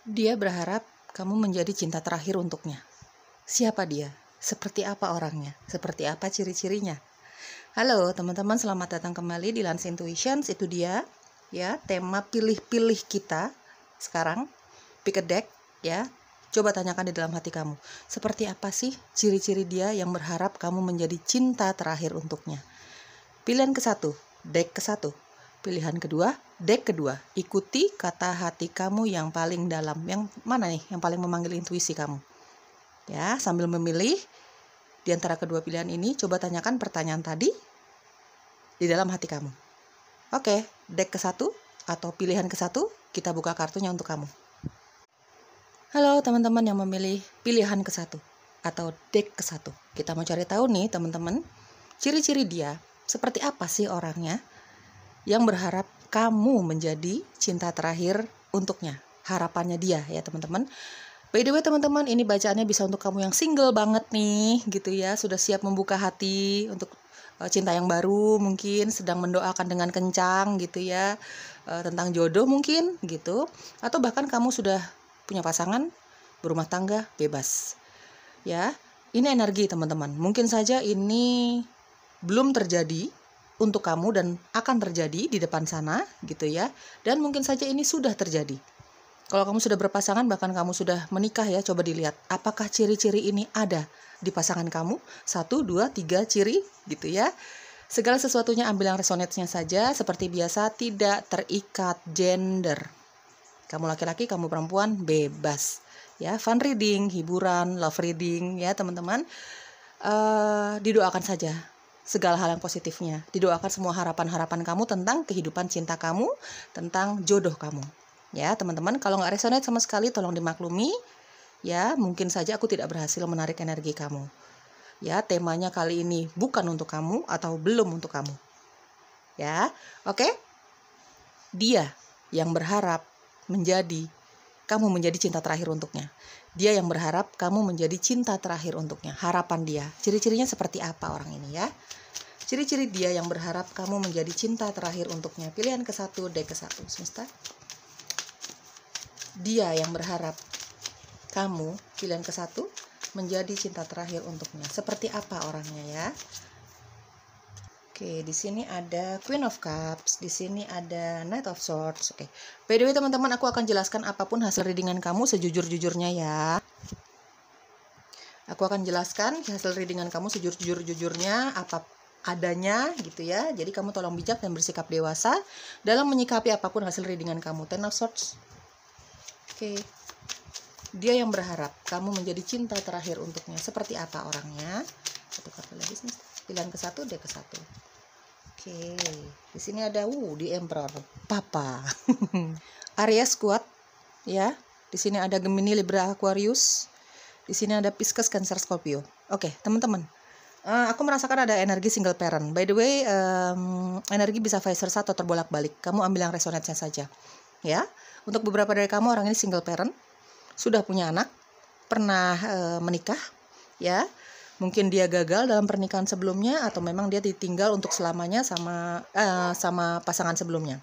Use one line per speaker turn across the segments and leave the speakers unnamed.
Dia berharap kamu menjadi cinta terakhir untuknya. Siapa dia? Seperti apa orangnya? Seperti apa ciri-cirinya? Halo teman-teman, selamat datang kembali di Lance Intuitions. Itu dia ya, tema pilih-pilih kita sekarang. Pick a deck ya. Coba tanyakan di dalam hati kamu, seperti apa sih ciri-ciri dia yang berharap kamu menjadi cinta terakhir untuknya. Pilihan ke-1, deck ke-1. Pilihan kedua, deck kedua. Ikuti kata hati kamu yang paling dalam. Yang mana nih yang paling memanggil intuisi kamu? Ya, sambil memilih di antara kedua pilihan ini, coba tanyakan pertanyaan tadi di dalam hati kamu. Oke, deck ke-1 atau pilihan ke-1, kita buka kartunya untuk kamu. Halo teman-teman yang memilih pilihan ke-1 atau deck ke-1. Kita mau cari tahu nih teman-teman, ciri-ciri dia, seperti apa sih orangnya yang berharap kamu menjadi cinta terakhir untuknya. Harapannya dia ya teman-teman. By the way teman-teman, ini bacaannya bisa untuk kamu yang single banget nih gitu ya. Sudah siap membuka hati untuk cinta yang baru, mungkin sedang mendoakan dengan kencang gitu ya, tentang jodoh mungkin gitu. Atau bahkan kamu sudah punya pasangan, berumah tangga, bebas. Ya, ini energi teman-teman. Mungkin saja ini belum terjadi untuk kamu dan akan terjadi di depan sana gitu ya. Dan mungkin saja ini sudah terjadi. Kalau kamu sudah berpasangan, bahkan kamu sudah menikah ya, coba dilihat apakah ciri-ciri ini ada di pasangan kamu. 1, 2, 3 ciri gitu ya. Segala sesuatunya ambil yang resonate-nya saja. Seperti biasa, tidak terikat gender. Kamu laki-laki, kamu perempuan, bebas ya. Fun reading, hiburan, love reading ya teman-teman. Didoakan saja segala hal yang positifnya. Didoakan semua harapan-harapan kamu tentang kehidupan cinta kamu, tentang jodoh kamu. Ya teman-teman, kalau nggak resonate sama sekali tolong dimaklumi. Ya, mungkin saja aku tidak berhasil menarik energi kamu. Ya, temanya kali ini bukan untuk kamu atau belum untuk kamu. Ya, oke? Dia yang berharap kamu menjadi cinta terakhir untuknya. Dia yang berharap kamu menjadi cinta terakhir untuknya. Harapan dia, ciri-cirinya seperti apa orang ini ya? Ciri-ciri dia yang berharap kamu menjadi cinta terakhir untuknya. Pilihan ke-1, deck ke-1 semesta. Dia yang berharap kamu, pilihan ke-1, menjadi cinta terakhir untuknya. Seperti apa orangnya ya? Oke, di sini ada Queen of Cups, di sini ada Knight of Swords. Oke. By the way teman-teman, aku akan jelaskan apapun hasil readingan kamu sejujur-jujurnya ya. Aku akan jelaskan hasil readingan kamu sejujur-jujurnya, apa adanya gitu ya. Jadi kamu tolong bijak dan bersikap dewasa dalam menyikapi apapun hasil readingan kamu. Ten of Swords. Oke. Dia yang berharap kamu menjadi cinta terakhir untuknya. Seperti apa orangnya? Satu kartu lagi, pilihan ke-1, deck ke-1. Oke, di sini ada di Emperor, Papa. Aries kuat, ya. Di sini ada Gemini, Libra, Aquarius. Di sini ada Pisces, Cancer, Scorpio. Oke, teman-teman. Aku merasakan ada energi single parent. By the way, energi bisa vice versa atau terbolak-balik. Kamu ambil yang resonate-nya saja, ya. Untuk beberapa dari kamu orang ini single parent, sudah punya anak, pernah menikah, ya. Mungkin dia gagal dalam pernikahan sebelumnya atau memang dia ditinggal untuk selamanya sama pasangan sebelumnya.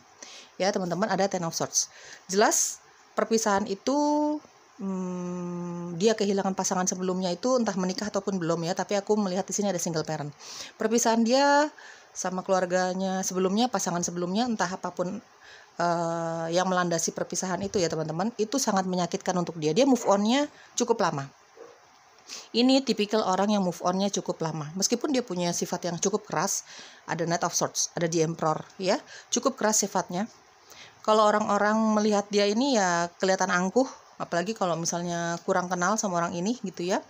Ya, teman-teman, ada Ten of Swords. Jelas perpisahan itu dia kehilangan pasangan sebelumnya itu entah menikah ataupun belum ya, tapi aku melihat di sini ada single parent. Perpisahan dia sama keluarganya sebelumnya, pasangan sebelumnya, entah apapun yang melandasi perpisahan itu ya teman-teman, itu sangat menyakitkan untuk dia. Dia move on-nya cukup lama. Ini tipikal orang yang move on-nya cukup lama. Meskipun dia punya sifat yang cukup keras, ada Knight of Swords, ada di Emperor ya, cukup keras sifatnya. Kalau orang-orang melihat dia ini ya kelihatan angkuh, apalagi kalau misalnya kurang kenal sama orang ini gitu ya.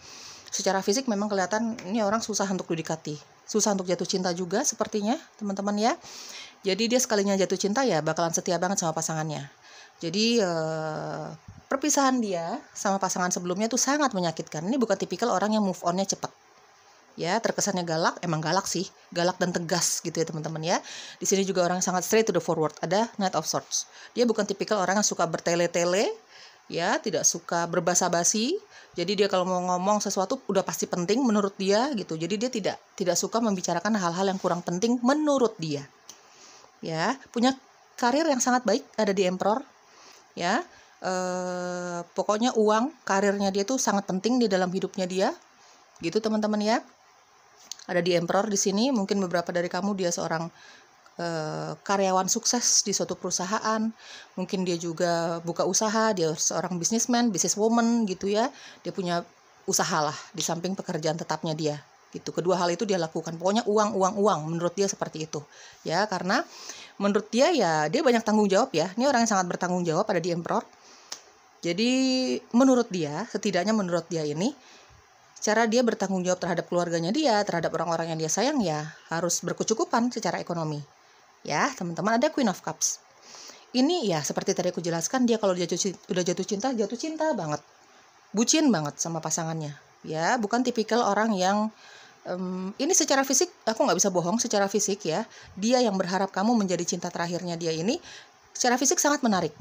Secara fisik memang kelihatan ini orang susah untuk didekati, susah untuk jatuh cinta juga sepertinya teman-teman ya. Jadi dia sekalinya jatuh cinta ya bakalan setia banget sama pasangannya. Jadi perpisahan dia sama pasangan sebelumnya itu sangat menyakitkan. Ini bukan tipikal orang yang move on-nya cepat. Ya, terkesannya galak, emang galak sih, galak dan tegas gitu ya teman-teman ya. Di sini juga orang sangat straight to the forward, ada Knight of Swords. Dia bukan tipikal orang yang suka bertele-tele, ya, tidak suka berbasa-basi. Jadi dia kalau mau ngomong sesuatu udah pasti penting menurut dia gitu. Jadi dia tidak suka membicarakan hal-hal yang kurang penting menurut dia. Ya, punya karir yang sangat baik, ada di Emperor. Ya, Pokoknya uang, karirnya dia tuh sangat penting di dalam hidupnya dia, gitu teman-teman ya. Ada di Emperor di sini, mungkin beberapa dari kamu dia seorang karyawan sukses di suatu perusahaan, mungkin dia juga buka usaha, dia seorang businessman, businesswoman gitu ya, dia punya usaha lah di samping pekerjaan tetapnya dia gitu. Kedua hal itu dia lakukan, pokoknya uang, menurut dia seperti itu ya, karena menurut dia ya dia banyak tanggung jawab ya, ini orang yang sangat bertanggung jawab ada di Emperor. Jadi menurut dia, setidaknya menurut dia ini, cara dia bertanggung jawab terhadap keluarganya dia, terhadap orang-orang yang dia sayang ya harus berkecukupan secara ekonomi. Ya, teman-teman, ada Queen of Cups. Ini ya seperti tadi aku jelaskan, dia kalau udah jatuh cinta banget. Bucin banget sama pasangannya. Ya, bukan tipikal orang yang ini secara fisik, aku nggak bisa bohong, secara fisik ya, dia yang berharap kamu menjadi cinta terakhirnya dia ini, secara fisik sangat menarik.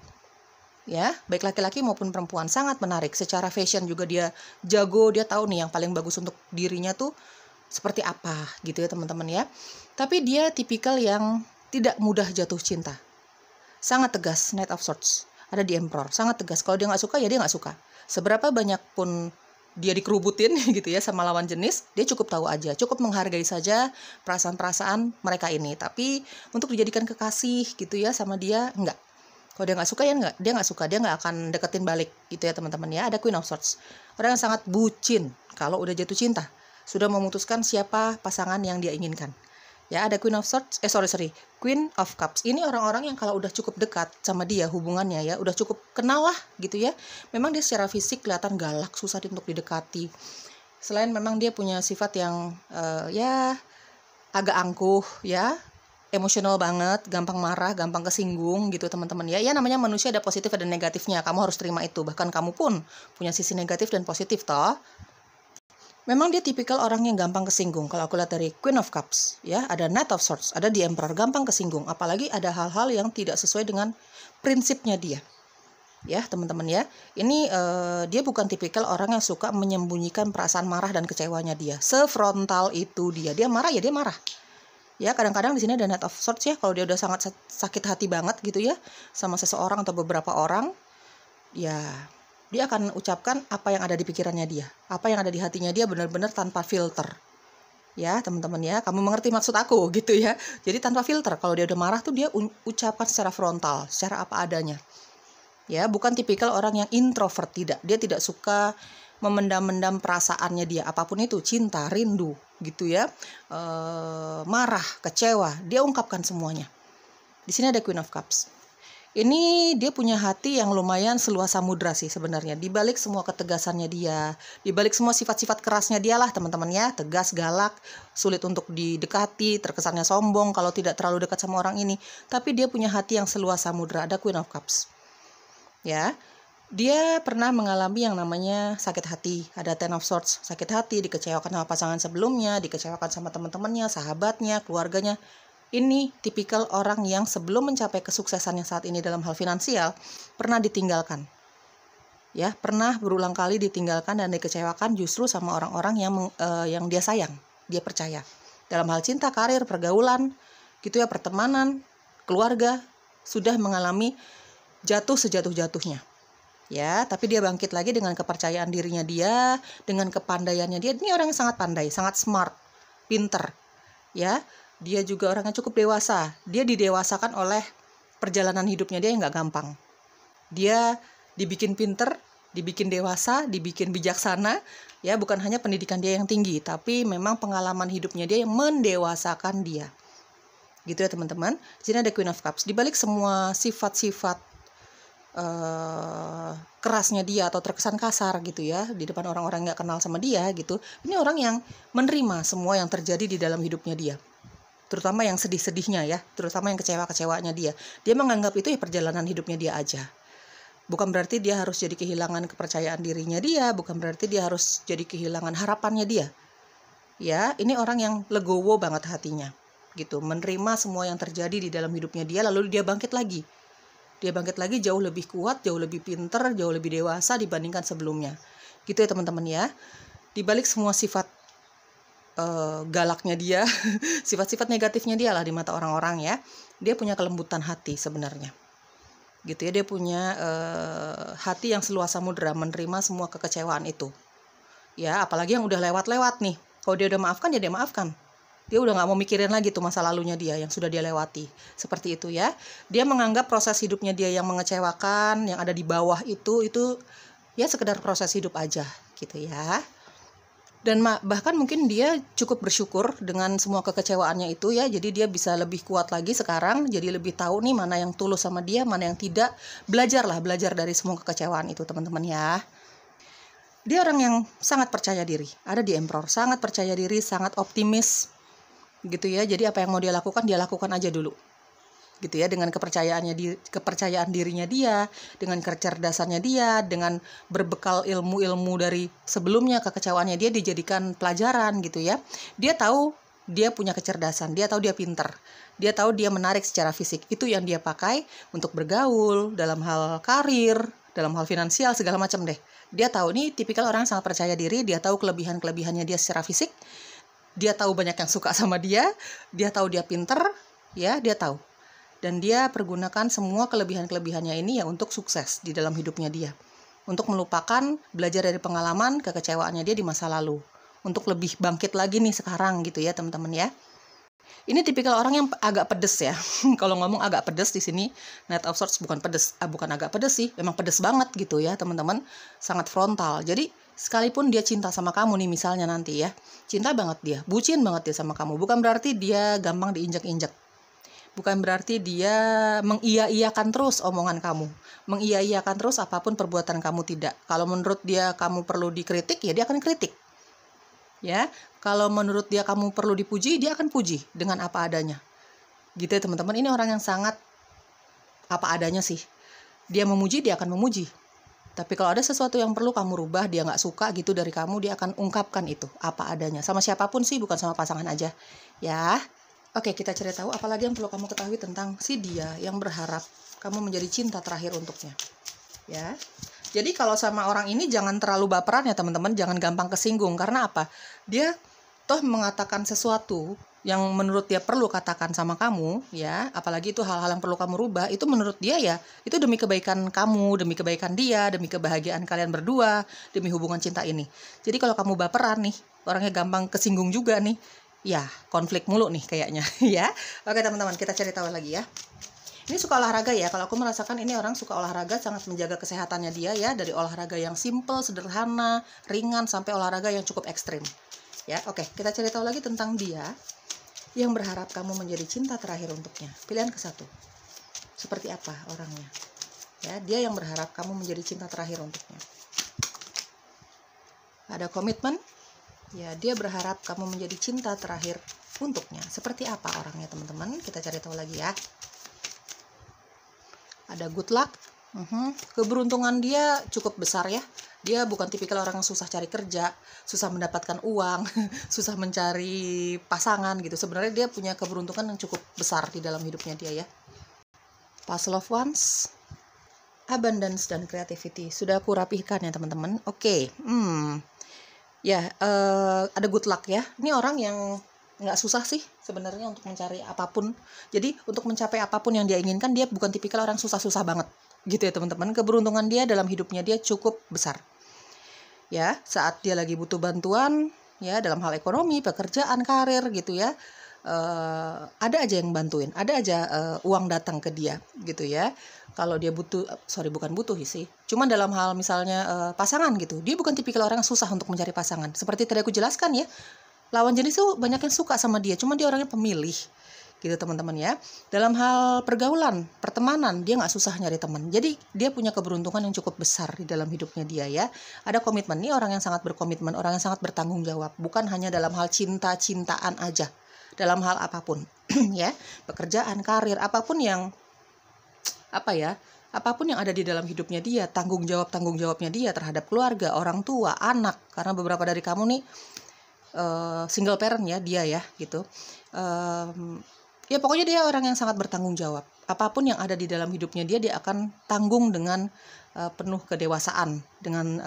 Ya, baik laki-laki maupun perempuan sangat menarik. Secara fashion juga dia jago, dia tahu nih yang paling bagus untuk dirinya tuh seperti apa gitu ya teman-teman ya. Tapi dia tipikal yang tidak mudah jatuh cinta. Sangat tegas, Knight of Swords. Ada di Emperor, sangat tegas. Kalau dia nggak suka, ya dia nggak suka. Seberapa banyak pun dia dikerubutin gitu ya sama lawan jenis, dia cukup tahu aja, cukup menghargai saja perasaan-perasaan mereka ini. Tapi untuk dijadikan kekasih gitu ya sama dia, enggak. Kalau dia nggak suka ya dia nggak suka, dia nggak akan deketin balik gitu ya teman-teman ya. Ada Queen of Swords, orang yang sangat bucin kalau udah jatuh cinta, sudah memutuskan siapa pasangan yang dia inginkan. Ya, ada Queen of Swords, Queen of Cups. Ini orang-orang yang kalau udah cukup dekat sama dia hubungannya ya, udah cukup kenal lah gitu ya. Memang dia secara fisik kelihatan galak, susah untuk didekati. Selain memang dia punya sifat yang ya agak angkuh ya, emosional banget, gampang marah, gampang kesinggung gitu teman-teman ya. Ya namanya manusia ada positif ada negatifnya, kamu harus terima itu. Bahkan kamu pun punya sisi negatif dan positif toh. Memang dia tipikal orang yang gampang kesinggung. Kalau aku lihat dari Queen of Cups, ya ada Knight of Swords, ada di Emperor, gampang kesinggung. Apalagi ada hal-hal yang tidak sesuai dengan prinsipnya dia. Ya teman-teman ya, ini dia bukan tipikal orang yang suka menyembunyikan perasaan marah dan kecewanya dia. Sefrontal itu dia marah ya dia marah. Ya kadang-kadang di sini ada Knight of Swords ya, kalau dia udah sangat sakit hati banget gitu ya sama seseorang atau beberapa orang, ya dia akan ucapkan apa yang ada di pikirannya dia, apa yang ada di hatinya dia benar-benar tanpa filter. Ya teman-teman ya, kamu mengerti maksud aku gitu ya. Jadi tanpa filter, kalau dia udah marah tuh dia ucapkan secara frontal, secara apa adanya. Ya, bukan tipikal orang yang introvert, tidak. Dia tidak suka memendam-mendam perasaannya dia, apapun itu, cinta, rindu gitu ya, marah, kecewa, dia ungkapkan semuanya. Di sini ada Queen of Cups. Ini dia punya hati yang lumayan seluas samudra sih sebenarnya. Di balik semua ketegasannya dia, di balik semua sifat-sifat kerasnya dia lah teman-teman ya, tegas, galak, sulit untuk didekati, terkesannya sombong kalau tidak terlalu dekat sama orang ini. Tapi dia punya hati yang seluas samudra, ada Queen of Cups. Ya, dia pernah mengalami yang namanya sakit hati, ada Ten of Swords, sakit hati, dikecewakan sama pasangan sebelumnya, dikecewakan sama teman-temannya, sahabatnya, keluarganya. Ini tipikal orang yang sebelum mencapai kesuksesannya saat ini dalam hal finansial, pernah ditinggalkan. Ya, pernah berulang kali ditinggalkan dan dikecewakan justru sama orang-orang yang dia sayang, dia percaya. Dalam hal cinta, karir, pergaulan, gitu ya, pertemanan, keluarga, sudah mengalami jatuh sejatuh-jatuhnya. Ya, tapi dia bangkit lagi dengan kepercayaan dirinya dia, dengan kepandaiannya dia. Ini orang yang sangat pandai, sangat smart, pinter. Ya, dia juga orang yang cukup dewasa. Dia didewasakan oleh perjalanan hidupnya dia yang gak gampang. Dia dibikin pinter, dibikin dewasa, dibikin bijaksana. Ya, bukan hanya pendidikan dia yang tinggi, tapi memang pengalaman hidupnya dia yang mendewasakan dia. Gitu ya teman-teman. Di sini ada Queen of Cups. Di balik semua sifat-sifat kerasnya dia atau terkesan kasar gitu ya di depan orang-orang yang gak kenal sama dia gitu, ini orang yang menerima semua yang terjadi di dalam hidupnya dia, terutama yang sedih-sedihnya ya, terutama yang kecewa-kecewanya dia menganggap itu ya perjalanan hidupnya dia aja. Bukan berarti dia harus jadi kehilangan kepercayaan dirinya dia, bukan berarti dia harus jadi kehilangan harapannya dia. Ya, ini orang yang legowo banget hatinya gitu, menerima semua yang terjadi di dalam hidupnya dia, lalu dia bangkit lagi. Dia bangkit lagi jauh lebih kuat, jauh lebih pinter, jauh lebih dewasa dibandingkan sebelumnya. Gitu ya teman-teman ya. Di balik semua sifat galaknya dia, sifat-sifat negatifnya dia lah di mata orang-orang ya, dia punya kelembutan hati sebenarnya. gitu ya. Dia punya hati yang seluas samudera, menerima semua kekecewaan itu. Ya, apalagi yang udah lewat-lewat nih. Kalau dia udah maafkan, ya dia maafkan. Dia udah nggak mau mikirin lagi tuh masa lalunya dia yang sudah dia lewati. Seperti itu ya. Dia menganggap proses hidupnya dia yang mengecewakan, yang ada di bawah itu ya sekedar proses hidup aja gitu ya. Dan bahkan mungkin dia cukup bersyukur dengan semua kekecewaannya itu ya. Jadi dia bisa lebih kuat lagi sekarang. Jadi lebih tahu nih mana yang tulus sama dia, mana yang tidak. Belajar dari semua kekecewaan itu teman-teman ya. Dia orang yang sangat percaya diri. Ada di Emperor, sangat percaya diri, sangat optimis gitu ya. Jadi apa yang mau dia lakukan aja dulu. Gitu ya, dengan kepercayaan dirinya dia, dengan kecerdasannya dia, dengan berbekal ilmu-ilmu dari sebelumnya kekecewaannya dia dijadikan pelajaran gitu ya. Dia tahu dia punya kecerdasan, dia tahu dia pinter, dia tahu dia menarik secara fisik. Itu yang dia pakai untuk bergaul, dalam hal karir, dalam hal finansial, segala macam deh. Dia tahu nih tipikal orang yang sangat percaya diri, dia tahu kelebihan-kelebihannya dia secara fisik, dia tahu banyak yang suka sama dia tahu dia pinter, ya dia tahu. Dan dia pergunakan semua kelebihan-kelebihannya ini ya untuk sukses di dalam hidupnya dia. Untuk melupakan, belajar dari pengalaman, kekecewaannya dia di masa lalu. Untuk lebih bangkit lagi nih sekarang gitu ya teman-teman ya. Ini tipikal orang yang agak pedes ya. Kalau ngomong agak pedes di sini, Knight of Swords bukan pedes, bukan agak pedes sih, memang pedes banget gitu ya teman-teman. Sangat frontal. Jadi sekalipun dia cinta sama kamu nih misalnya nanti ya, cinta banget dia, bucin banget dia sama kamu. Bukan berarti dia gampang diinjak-injak. Bukan berarti dia mengiya-iyakan terus omongan kamu. Mengiya-iyakan terus apapun perbuatan kamu tidak. Kalau menurut dia kamu perlu dikritik, ya dia akan kritik. Ya, kalau menurut dia kamu perlu dipuji, dia akan puji dengan apa adanya. Gitu ya teman-teman, ini orang yang sangat apa adanya sih. Dia memuji, dia akan memuji. Tapi kalau ada sesuatu yang perlu kamu rubah, dia nggak suka gitu dari kamu, dia akan ungkapkan itu apa adanya. Sama siapapun sih, bukan sama pasangan aja. Ya, oke, kita cari tahu apalagi yang perlu kamu ketahui tentang si dia yang berharap kamu menjadi cinta terakhir untuknya. Ya. Jadi kalau sama orang ini jangan terlalu baperan ya teman-teman, jangan gampang kesinggung. Karena apa? Dia toh mengatakan sesuatu yang menurut dia perlu katakan sama kamu, ya, apalagi itu hal-hal yang perlu kamu rubah, itu menurut dia ya, itu demi kebaikan kamu, demi kebaikan dia, demi kebahagiaan kalian berdua, demi hubungan cinta ini. Jadi kalau kamu baperan nih, orangnya gampang kesinggung juga nih, ya konflik mulu nih kayaknya, ya. Oke teman-teman, kita cari tahu lagi ya. Ini suka olahraga ya, kalau aku merasakan ini orang suka olahraga, sangat menjaga kesehatannya dia ya, dari olahraga yang simple, sederhana, ringan, sampai olahraga yang cukup ekstrim. Ya, oke, kita cari tahu lagi tentang dia yang berharap kamu menjadi cinta terakhir untuknya. Pilihan ke-1. Seperti apa orangnya? Ya, dia yang berharap kamu menjadi cinta terakhir untuknya. Ada komitmen? Ya, dia berharap kamu menjadi cinta terakhir untuknya. Seperti apa orangnya, teman-teman? Kita cari tahu lagi ya. Ada good luck. Keberuntungan dia cukup besar ya. Dia bukan tipikal orang yang susah cari kerja, susah mendapatkan uang, susah mencari pasangan gitu. Sebenarnya dia punya keberuntungan yang cukup besar di dalam hidupnya dia ya. Past love ones, abundance dan creativity. Sudah aku rapihkan ya teman-teman. Oke. Ya, ada good luck ya. Ini orang yang nggak susah sih sebenarnya untuk mencari apapun. Jadi untuk mencapai apapun yang dia inginkan, dia bukan tipikal orang susah-susah banget gitu ya teman-teman. Keberuntungan dia dalam hidupnya dia cukup besar ya. Saat dia lagi butuh bantuan ya, dalam hal ekonomi, pekerjaan, karir gitu ya, ada aja yang bantuin, ada aja uang datang ke dia gitu ya. Kalau dia butuh, bukan butuh sih, cuma dalam hal misalnya pasangan gitu, dia bukan tipikal orang yang susah untuk mencari pasangan. Seperti tadi aku jelaskan ya, lawan jenis itu banyak yang suka sama dia, cuma dia orangnya pemilih gitu teman-teman ya. Dalam hal pergaulan, pertemanan, dia nggak susah nyari teman. Jadi dia punya keberuntungan yang cukup besar di dalam hidupnya dia ya. Ada komitmen, nih orang yang sangat berkomitmen, orang yang sangat bertanggung jawab, bukan hanya dalam hal cinta-cintaan aja, dalam hal apapun ya, pekerjaan, karir, apapun yang apapun yang ada di dalam hidupnya dia, tanggung jawabnya dia terhadap keluarga, orang tua, anak. Karena beberapa dari kamu nih single parent ya, dia ya gitu. Ya pokoknya dia orang yang sangat bertanggung jawab. Apapun yang ada di dalam hidupnya dia akan tanggung dengan penuh kedewasaan, dengan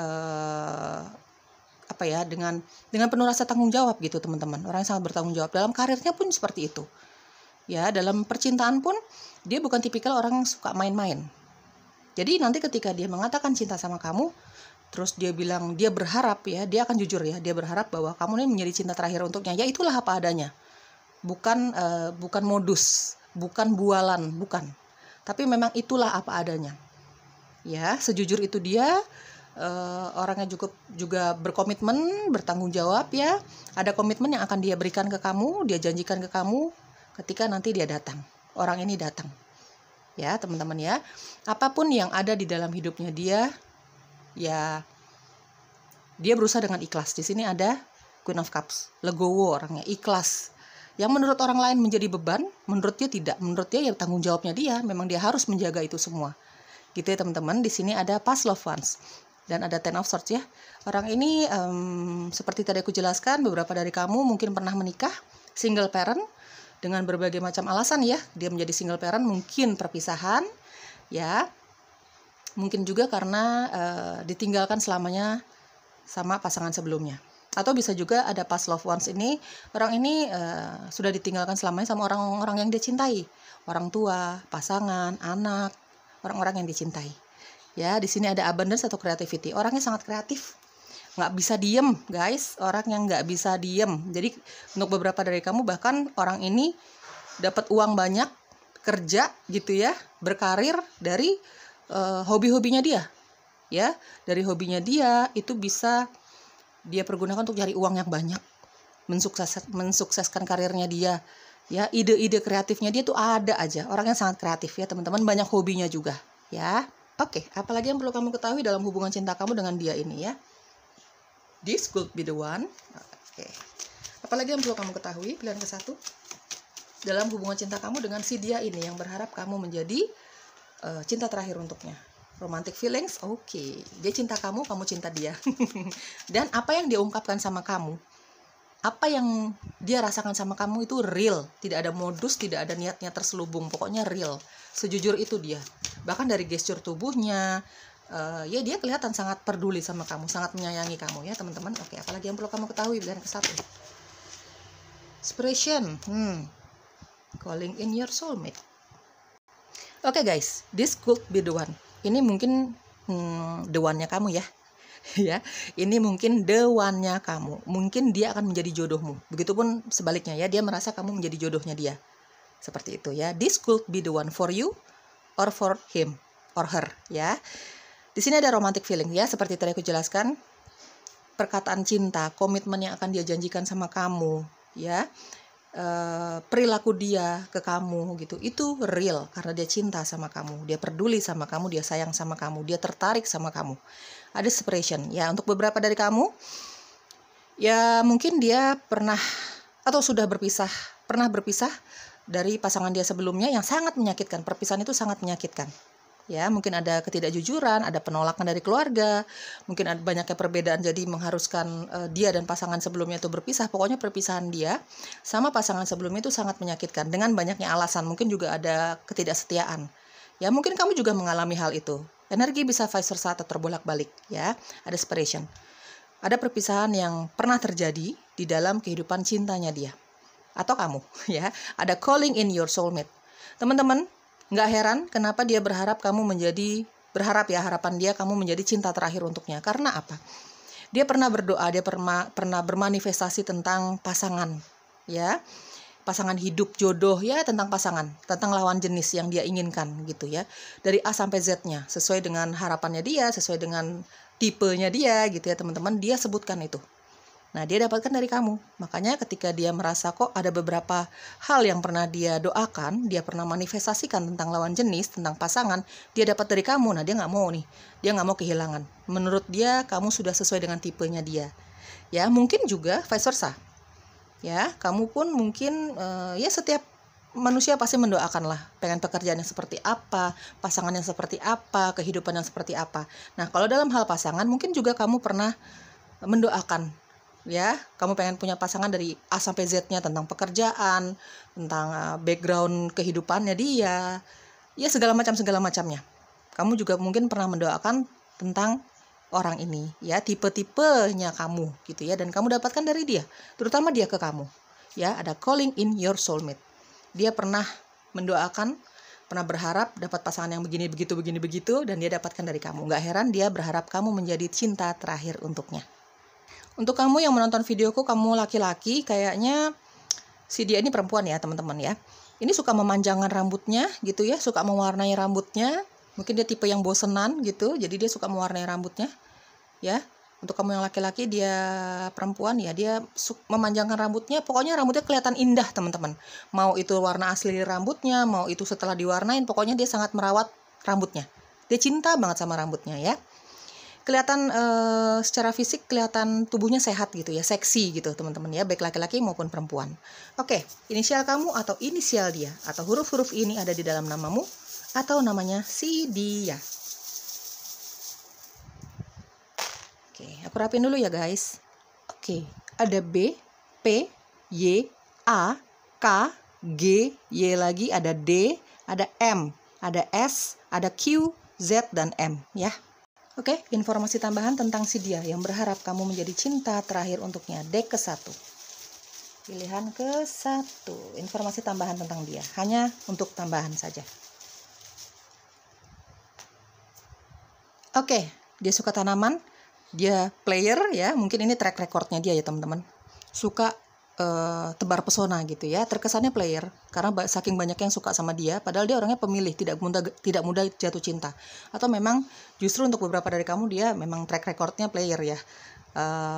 dengan penuh rasa tanggung jawab gitu teman-teman. Orang yang sangat bertanggung jawab. Dalam karirnya pun seperti itu. Ya, dalam percintaan pun dia bukan tipikal orang yang suka main-main. Jadi nanti ketika dia mengatakan cinta sama kamu, terus dia bilang dia berharap ya, dia akan jujur ya, dia berharap bahwa kamu ini menjadi cinta terakhir untuknya. Ya itulah apa adanya. Bukan modus, bukan bualan, bukan. Tapi memang itulah apa adanya. Ya, sejujur itu dia. Orangnya juga berkomitmen, bertanggung jawab ya. Ada komitmen yang akan dia berikan ke kamu, dia janjikan ke kamu ketika nanti dia datang. Orang ini datang. Ya, teman-teman ya. Apapun yang ada di dalam hidupnya dia, ya dia berusaha dengan ikhlas. Di sini ada Queen of Cups, legowo orangnya, ikhlas. Yang menurut orang lain menjadi beban, menurut dia tidak. Menurut dia ya tanggung jawabnya dia, memang dia harus menjaga itu semua. Gitu ya teman-teman. Di sini ada past loved ones dan ada Ten of Swords ya. Orang ini seperti tadi aku jelaskan, beberapa dari kamu mungkin pernah menikah, single parent, dengan berbagai macam alasan ya. Dia menjadi single parent, mungkin perpisahan ya. Mungkin juga karena ditinggalkan selamanya sama pasangan sebelumnya. Atau bisa juga ada past loved ones ini, orang ini sudah ditinggalkan selamanya sama orang-orang yang dia cintai. Orang tua, pasangan, anak, orang-orang yang dicintai. Ya, di sini ada abundance atau creativity. Orangnya sangat kreatif. Nggak bisa diem, guys. Orang yang nggak bisa diem. Jadi untuk beberapa dari kamu bahkan orang ini dapat uang banyak, kerja gitu ya, berkarir dari hobi-hobinya dia. Ya, dari hobinya dia itu bisa dia pergunakan untuk cari uang yang banyak, mensukseskan karirnya dia. Ya, ide-ide kreatifnya dia tuh ada aja. Orang yang sangat kreatif ya, teman-teman, banyak hobinya juga, ya. Oke, apalagi yang perlu kamu ketahui dalam hubungan cinta kamu dengan dia ini ya. This could be the one. Oke. Apalagi yang perlu kamu ketahui, pilihan ke-1. Dalam hubungan cinta kamu dengan si dia ini yang berharap kamu menjadi cinta terakhir untuknya. Romantic feelings, oke. Dia cinta kamu, kamu cinta dia. Dan apa yang dia ungkapkan sama kamu, apa yang dia rasakan sama kamu itu real. Tidak ada modus, tidak ada niatnya terselubung. Pokoknya real. Sejujur itu dia. Bahkan dari gestur tubuhnya, ya dia kelihatan sangat peduli sama kamu, sangat menyayangi kamu ya teman-teman. Oke, apalagi yang perlu kamu ketahui pilihan ke-1. Inspiration, calling in your soulmate. Oke guys, this could be the one. Ini mungkin the one-nya kamu ya. Ya, ini mungkin the one-nya kamu. Mungkin dia akan menjadi jodohmu. Begitupun sebaliknya ya, dia merasa kamu menjadi jodohnya dia. Seperti itu ya. This could be the one for you or for him or her ya. Di sini ada romantic feeling ya, seperti tadi aku jelaskan. Perkataan cinta, komitmen yang akan dia janjikan sama kamu ya. Perilaku dia ke kamu gitu, itu real karena dia cinta sama kamu, dia peduli sama kamu, dia sayang sama kamu, dia tertarik sama kamu. Ada separation ya. Untuk beberapa dari kamu ya mungkin dia pernah atau sudah pernah berpisah dari pasangan dia sebelumnya yang sangat menyakitkan. Perpisahan itu sangat menyakitkan. Ya, mungkin ada ketidakjujuran, ada penolakan dari keluarga, mungkin ada banyaknya perbedaan jadi mengharuskan dia dan pasangan sebelumnya itu berpisah. Pokoknya perpisahan dia sama pasangan sebelumnya itu sangat menyakitkan dengan banyaknya alasan, mungkin juga ada ketidaksetiaan. Ya, mungkin kamu juga mengalami hal itu. Energi bisa vice versa atau terbolak-balik ya. Ada separation. Ada perpisahan yang pernah terjadi di dalam kehidupan cintanya dia atau kamu ya. Ada calling in your soulmate. Teman-teman, nggak heran kenapa dia berharap harapan dia kamu menjadi cinta terakhir untuknya. Karena apa? Dia pernah berdoa, dia pernah bermanifestasi tentang pasangan, ya, pasangan hidup, jodoh, ya, tentang pasangan, tentang lawan jenis yang dia inginkan, gitu ya, dari A sampai Z-nya, sesuai dengan harapannya dia, sesuai dengan tipenya dia, gitu ya teman-teman, dia sebutkan itu. Nah, dia dapatkan dari kamu. Makanya ketika dia merasa kok ada beberapa hal yang pernah dia doakan, dia pernah manifestasikan tentang lawan jenis, tentang pasangan, dia dapat dari kamu. Nah, dia nggak mau nih. Dia nggak mau kehilangan. Menurut dia, kamu sudah sesuai dengan tipenya dia. Ya, mungkin juga vice versa. Ya, kamu pun mungkin, ya setiap manusia pasti mendoakan lah. Pengen pekerjaan yang seperti apa, pasangan yang seperti apa, kehidupan yang seperti apa. Nah, kalau dalam hal pasangan, mungkin juga kamu pernah mendoakan, ya, kamu pengen punya pasangan dari A sampai Z-nya, tentang pekerjaan, tentang background kehidupannya dia, ya segala macamnya. Kamu juga mungkin pernah mendoakan tentang orang ini, ya, tipe-tipenya kamu, gitu ya, dan kamu dapatkan dari dia, terutama dia ke kamu, ya. Ada calling in your soulmate. Dia pernah mendoakan pernah berharap dapat pasangan yang begini, begitu, dan dia dapatkan dari kamu. Nggak heran dia berharap kamu menjadi cinta terakhir untuknya. Untuk kamu yang menonton videoku, kamu laki-laki, kayaknya si dia ini perempuan ya teman-teman ya. Ini suka memanjangkan rambutnya gitu ya, suka mewarnai rambutnya. Mungkin dia tipe yang bosenan gitu, jadi dia suka mewarnai rambutnya ya. Untuk kamu yang laki-laki, dia perempuan ya, dia memanjangkan rambutnya. Pokoknya rambutnya kelihatan indah teman-teman. Mau itu warna asli rambutnya, mau itu setelah diwarnain, pokoknya dia sangat merawat rambutnya. Dia cinta banget sama rambutnya ya. Kelihatan secara fisik, kelihatan tubuhnya sehat gitu ya, seksi gitu teman-teman ya, baik laki-laki maupun perempuan. Oke, inisial kamu atau inisial dia, atau huruf-huruf ini ada di dalam namamu, atau namanya si dia. Oke, aku rapin dulu ya guys. Oke, ada B, P, Y, A, K, G, Y lagi, ada D, ada M, ada S, ada Q, Z, dan M ya. Oke, informasi tambahan tentang si dia yang berharap kamu menjadi cinta terakhir untuknya. Deck ke-1. Pilihan ke-1. Informasi tambahan tentang dia. Hanya untuk tambahan saja. Oke, dia suka tanaman. Dia player ya, mungkin ini track recordnya dia ya teman-teman. Suka tebar pesona gitu ya, terkesannya player karena saking banyak yang suka sama dia, padahal dia orangnya pemilih, tidak mudah jatuh cinta. Atau memang justru untuk beberapa dari kamu dia memang track recordnya player ya,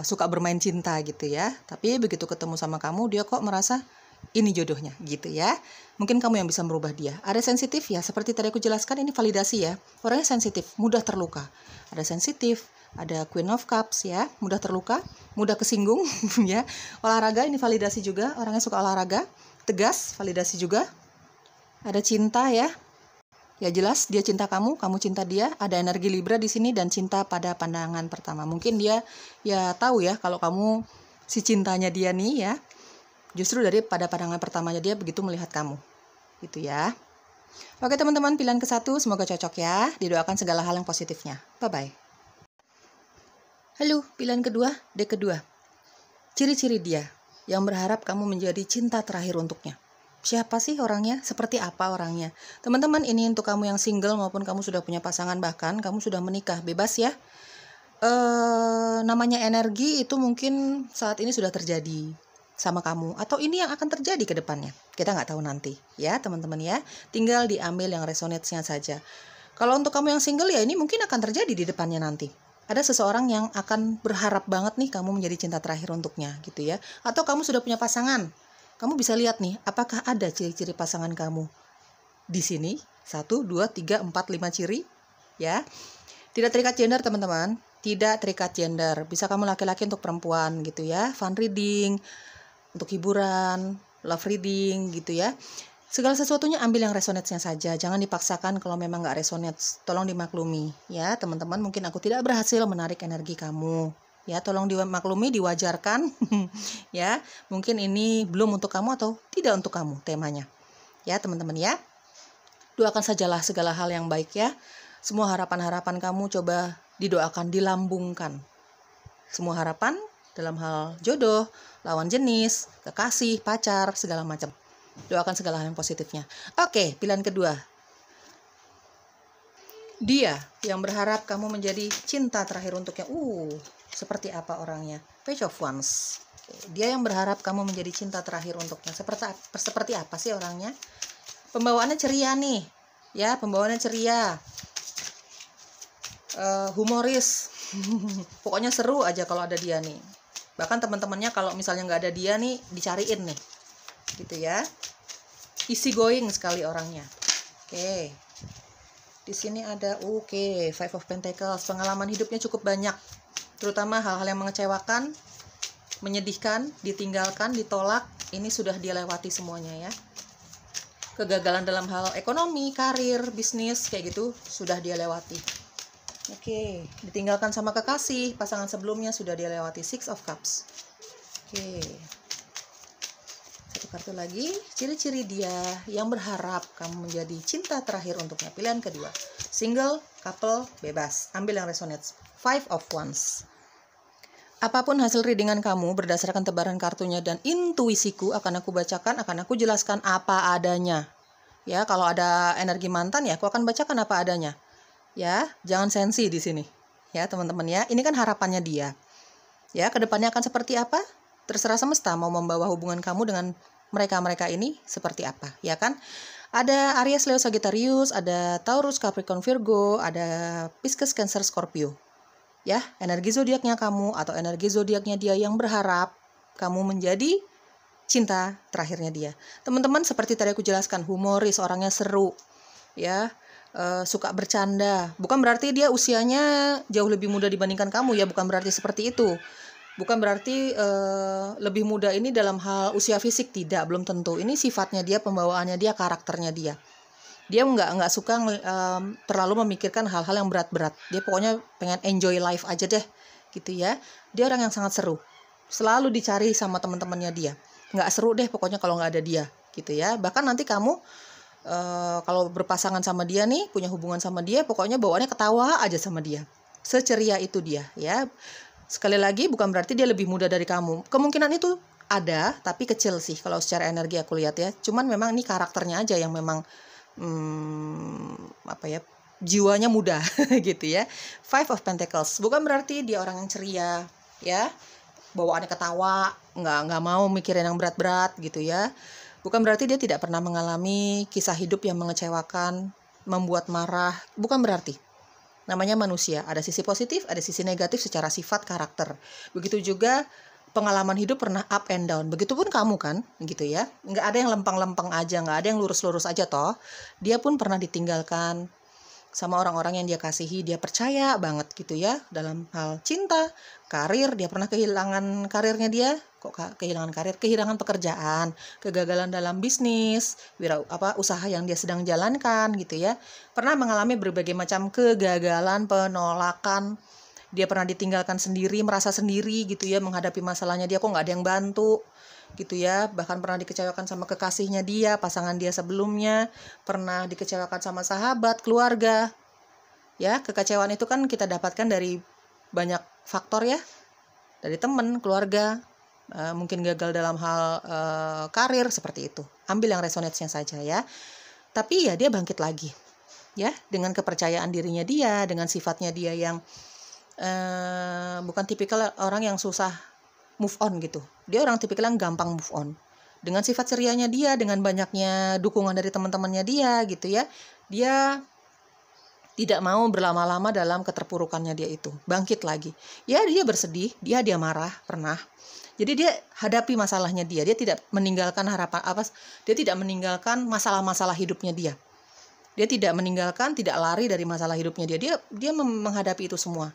suka bermain cinta gitu ya. Tapi begitu ketemu sama kamu, dia kok merasa ini jodohnya gitu ya. Mungkin kamu yang bisa merubah dia. Ada sensitif ya, seperti tadi aku jelaskan, ini validasi ya. Orangnya sensitif, mudah terluka. Ada sensitif, ada Queen of Cups ya, mudah terluka, mudah kesinggung ya. Olahraga ini validasi juga, orangnya suka olahraga. Tegas, validasi juga. Ada cinta ya. Ya jelas dia cinta kamu cinta dia. Ada energi Libra di sini dan cinta pada pandangan pertama. Mungkin dia ya tahu ya kalau kamu si cintanya dia nih ya. Justru pada pandangan pertamanya dia begitu melihat kamu. Gitu ya. Oke teman-teman, pilihan ke-1 semoga cocok ya. Didoakan segala hal yang positifnya. Bye-bye. Halo, pilihan kedua, deck kedua. Ciri-ciri dia yang berharap kamu menjadi cinta terakhir untuknya. Siapa sih orangnya? Seperti apa orangnya? Teman-teman, ini untuk kamu yang single maupun kamu sudah punya pasangan, bahkan kamu sudah menikah, bebas ya. Namanya energi itu mungkin saat ini sudah terjadi sama kamu, atau ini yang akan terjadi ke depannya. Kita nggak tahu nanti ya teman-teman ya. Tinggal diambil yang resonate-nya saja. Kalau untuk kamu yang single ya ini mungkin akan terjadi di depannya nanti. Ada seseorang yang akan berharap banget nih kamu menjadi cinta terakhir untuknya gitu ya. Atau kamu sudah punya pasangan. Kamu bisa lihat nih apakah ada ciri-ciri pasangan kamu di sini. 1, 2, 3, 4, 5 ciri ya. Tidak terikat gender teman-teman. Tidak terikat gender. Bisa kamu laki-laki untuk perempuan gitu ya. Fun reading, untuk hiburan, love reading gitu ya. Segala sesuatunya ambil yang resonate-nya saja. Jangan dipaksakan kalau memang nggak resonate. Tolong dimaklumi ya teman-teman. Mungkin aku tidak berhasil menarik energi kamu. Ya, tolong dimaklumi, diwajarkan. Ya, mungkin ini belum untuk kamu atau tidak untuk kamu temanya. Ya teman-teman ya. Doakan sajalah segala hal yang baik ya. Semua harapan-harapan kamu coba didoakan, dilambungkan. Semua harapan dalam hal jodoh, lawan jenis, kekasih, pacar, segala macam. Doakan segala hal yang positifnya. Oke, pilihan kedua. Dia yang berharap kamu menjadi cinta terakhir untuknya. Seperti apa orangnya? Page of Wands. Dia yang berharap kamu menjadi cinta terakhir untuknya. Seperti apa sih orangnya? Pembawaannya ceria nih. Ya, pembawaannya ceria. Humoris. Pokoknya seru aja kalau ada dia nih. Bahkan teman-temannya kalau misalnya nggak ada dia nih, dicariin nih. Gitu ya. Easy going sekali orangnya. Oke. Di sini ada Five of Pentacles. Pengalaman hidupnya cukup banyak. Terutama hal-hal yang mengecewakan, menyedihkan, ditinggalkan, ditolak, ini sudah dia lewati semuanya ya. Kegagalan dalam hal ekonomi, karir, bisnis kayak gitu sudah dia lewati. Oke, ditinggalkan sama kekasih, pasangan sebelumnya sudah dia lewati. Six of Cups. Oke. Satu kartu lagi, ciri-ciri dia yang berharap kamu menjadi cinta terakhir untuknya. Pilihan kedua, single, couple, bebas. Ambil yang resonates. Five of Wands. Apapun hasil readingan kamu berdasarkan tebaran kartunya dan intuisiku akan aku bacakan, akan aku jelaskan apa adanya. Ya, kalau ada energi mantan ya aku akan bacakan apa adanya. Ya, jangan sensi di sini. Ya, teman-teman ya. Ini kan harapannya dia. Ya, kedepannya akan seperti apa? Terserah semesta mau membawa hubungan kamu dengan mereka-mereka ini seperti apa, ya kan? Ada Aries, Leo, Sagittarius, ada Taurus, Capricorn, Virgo, ada Pisces, Cancer, Scorpio. Ya, energi zodiaknya kamu atau energi zodiaknya dia yang berharap kamu menjadi cinta terakhirnya dia. Teman-teman, seperti tadi aku jelaskan, humoris, orangnya seru, ya, suka bercanda. Bukan berarti dia usianya jauh lebih muda dibandingkan kamu ya, bukan berarti seperti itu. Bukan berarti lebih muda ini dalam hal usia fisik, tidak, belum tentu. Ini sifatnya dia, pembawaannya dia, karakternya dia. Dia nggak suka terlalu memikirkan hal-hal yang berat-berat. Dia pokoknya pengen enjoy life aja deh, gitu ya. Dia orang yang sangat seru. Selalu dicari sama teman-temannya dia. Nggak seru deh pokoknya kalau nggak ada dia, gitu ya. Bahkan nanti kamu kalau berpasangan sama dia nih, punya hubungan sama dia, pokoknya bawaannya ketawa aja sama dia. Seceria itu dia, ya. Sekali lagi, bukan berarti dia lebih muda dari kamu. Kemungkinan itu ada, tapi kecil sih kalau secara energi aku lihat ya. Cuman memang ini karakternya aja yang memang jiwanya muda gitu ya. Five of Pentacles. Bukan berarti dia orang yang ceria, ya. Bawaannya ketawa, nggak mau mikirin yang berat-berat gitu ya. Bukan berarti dia tidak pernah mengalami kisah hidup yang mengecewakan, membuat marah. Bukan berarti. Namanya manusia, ada sisi positif, ada sisi negatif secara sifat karakter. Begitu juga pengalaman hidup pernah up and down. Begitupun kamu kan, gitu ya. Nggak ada yang lempeng-lempeng aja, nggak ada yang lurus-lurus aja toh. Dia pun pernah ditinggalkan sama orang-orang yang dia kasihi, dia percaya banget gitu ya. Dalam hal cinta, karir, dia pernah kehilangan karirnya dia. Kok kehilangan karir? Kehilangan pekerjaan, kegagalan dalam bisnis, usaha yang dia sedang jalankan gitu ya. Pernah mengalami berbagai macam kegagalan, penolakan. Dia pernah ditinggalkan sendiri, merasa sendiri gitu ya, menghadapi masalahnya dia kok nggak ada yang bantu gitu ya. Bahkan pernah dikecewakan sama kekasihnya dia, pasangan dia sebelumnya, pernah dikecewakan sama sahabat, keluarga. Ya, kekecewaan itu kan kita dapatkan dari banyak faktor ya. Dari teman, keluarga, mungkin gagal dalam hal karir, seperti itu. Ambil yang resonate-nya saja ya. Tapi ya dia bangkit lagi. Ya, dengan kepercayaan dirinya dia, dengan sifatnya dia yang bukan tipikal orang yang susah move on gitu. Dia orang tipikal yang gampang move on. Dengan sifat cerianya dia, dengan banyaknya dukungan dari teman-temannya dia gitu ya. Dia tidak mau berlama-lama dalam keterpurukannya dia itu. Bangkit lagi. Ya dia bersedih, dia marah, pernah. Jadi dia hadapi masalahnya dia. Dia tidak meninggalkan dia tidak meninggalkan masalah-masalah hidupnya dia. Dia tidak meninggalkan, tidak lari dari masalah hidupnya dia. Dia menghadapi itu semua.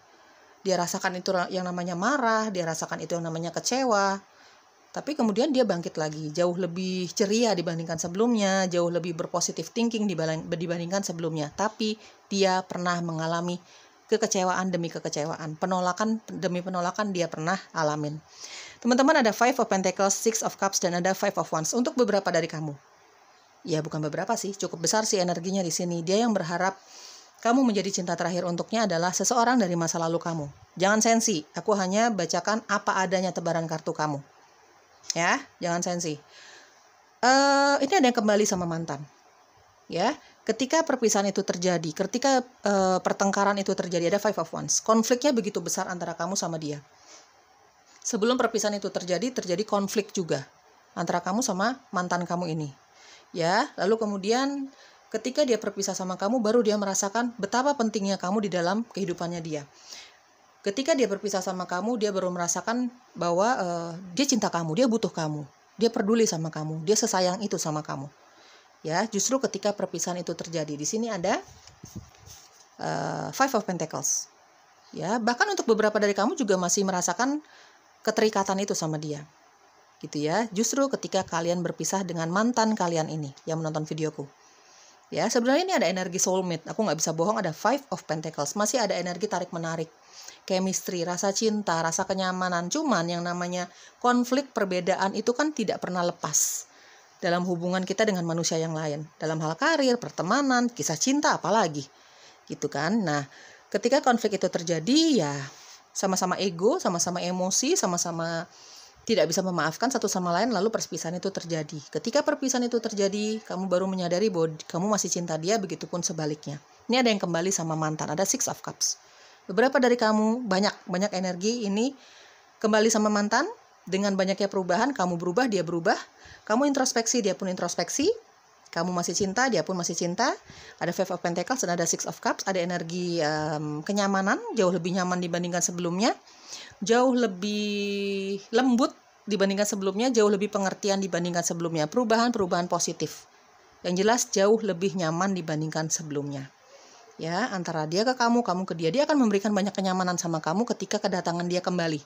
Dia rasakan itu yang namanya marah, dia rasakan itu yang namanya kecewa. Tapi kemudian dia bangkit lagi, jauh lebih ceria dibandingkan sebelumnya, jauh lebih berpositif thinking dibandingkan sebelumnya. Tapi dia pernah mengalami kekecewaan demi kekecewaan, penolakan demi penolakan dia pernah alamin. Teman-teman, ada Five of Pentacles, Six of Cups, dan ada Five of Wands untuk beberapa dari kamu. Ya bukan beberapa sih, cukup besar sih energinya di sini. Dia yang berharap kamu menjadi cinta terakhir untuknya adalah seseorang dari masa lalu kamu. Jangan sensi, aku hanya bacakan apa adanya tebaran kartu kamu. Ya, jangan sensi. Ini ada yang kembali sama mantan. Ya, ketika perpisahan itu terjadi, ketika pertengkaran itu terjadi, ada Five of Wands. Konfliknya begitu besar antara kamu sama dia. Sebelum perpisahan itu terjadi konflik juga antara kamu sama mantan kamu ini. Ya, lalu kemudian ketika dia berpisah sama kamu, baru dia merasakan betapa pentingnya kamu di dalam kehidupannya dia. Ketika dia berpisah sama kamu, dia baru merasakan bahwa dia cinta kamu, dia butuh kamu, dia peduli sama kamu, dia sesayang itu sama kamu. Ya, justru ketika perpisahan itu terjadi, di sini ada Five of Pentacles. Ya, bahkan untuk beberapa dari kamu juga masih merasakan keterikatan itu sama dia. Gitu ya. Justru ketika kalian berpisah dengan mantan kalian ini yang menonton videoku. Ya, sebenarnya ini ada energi soulmate. Aku nggak bisa bohong, ada Five of Pentacles. Masih ada energi tarik-menarik, chemistry, rasa cinta, rasa kenyamanan. Cuman yang namanya konflik, perbedaan itu kan tidak pernah lepas dalam hubungan kita dengan manusia yang lain. Dalam hal karir, pertemanan, kisah cinta, apalagi. Gitu kan. Nah, ketika konflik itu terjadi, ya sama-sama ego, sama-sama emosi, sama-sama tidak bisa memaafkan satu sama lain, lalu perpisahan itu terjadi. Ketika perpisahan itu terjadi, kamu baru menyadari bahwa kamu masih cinta dia, begitupun sebaliknya. Ini ada yang kembali sama mantan, ada Six of Cups. Beberapa dari kamu, banyak energi ini kembali sama mantan, dengan banyaknya perubahan, kamu berubah, dia berubah, kamu introspeksi, dia pun introspeksi, kamu masih cinta, dia pun masih cinta. Ada Five of Pentacles dan ada Six of Cups, ada energi kenyamanan, jauh lebih nyaman dibandingkan sebelumnya, jauh lebih lembut dibandingkan sebelumnya, jauh lebih pengertian dibandingkan sebelumnya. Perubahan positif. Yang jelas jauh lebih nyaman dibandingkan sebelumnya. Ya, antara dia ke kamu, kamu ke dia. Dia akan memberikan banyak kenyamanan sama kamu ketika kedatangan dia kembali.